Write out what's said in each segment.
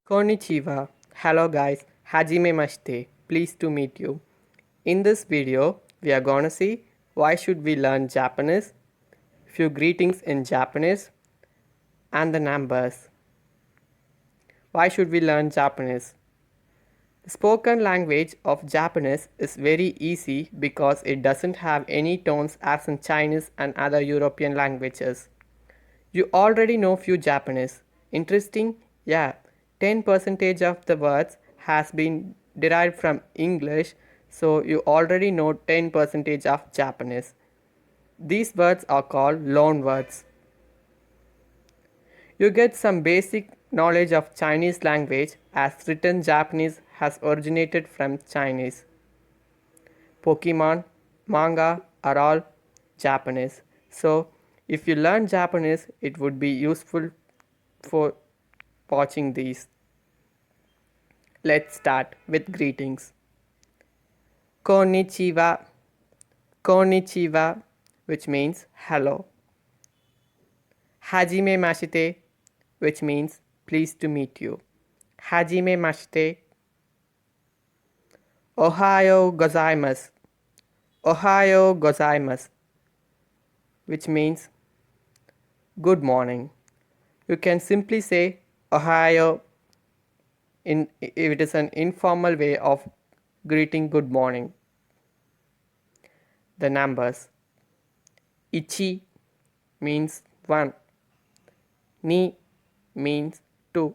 Konnichiwa. Hello guys. Hajime Mashite. Pleased to meet you. In this video, we are gonna see why should we learn Japanese, few greetings in Japanese, and the numbers. Why should we learn Japanese? The spoken language of Japanese is very easy because it doesn't have any tones as in Chinese and other European languages. You already know few Japanese. Interesting? Yeah. 10% of the words has been derived from English, so you already know 10% of Japanese. These words are called loan words. You get some basic knowledge of Chinese language as written Japanese has originated from Chinese. Pokemon, manga are all Japanese. So if you learn Japanese, it would be useful for watching these. Let's start with greetings. Konnichiwa. Konnichiwa, which means hello. Hajime mashite, which means pleased to meet you. Hajime mashite. Ohayo gozaimasu. Ohayo gozaimasu, which means good morning. You can simply say Ohayo if it is an informal way of greeting good morning. The numbers. Ichi means 1. Ni means 2.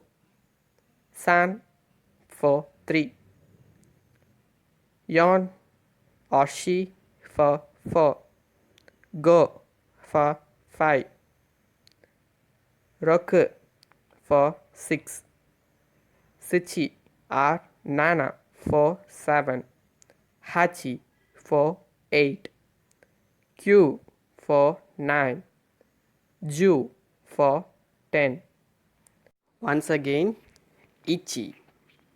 San for 3. Yon or she for 4. Go for 5. Roku for 6. Sichi or Nana for 7. Hachi for 8. Q for 9. Ju for 10. Once again, Ichi,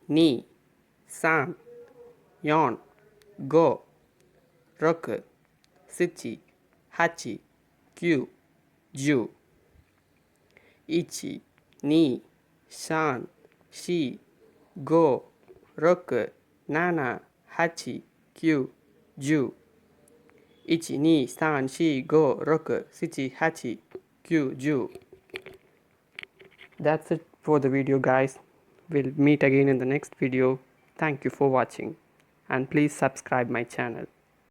Ni, San, Yon, Go, Roku, Sichi, Hachi, Q, Ju. Ichi, Ni, San, Shi, Go, Roku, Nana, Hachi, Q, Ju. 1, 2, 3, 4, 5, 6, 7, 8, 9, 10. That's it for the video, guys. We'll meet again in the next video. Thank you for watching and please subscribe my channel.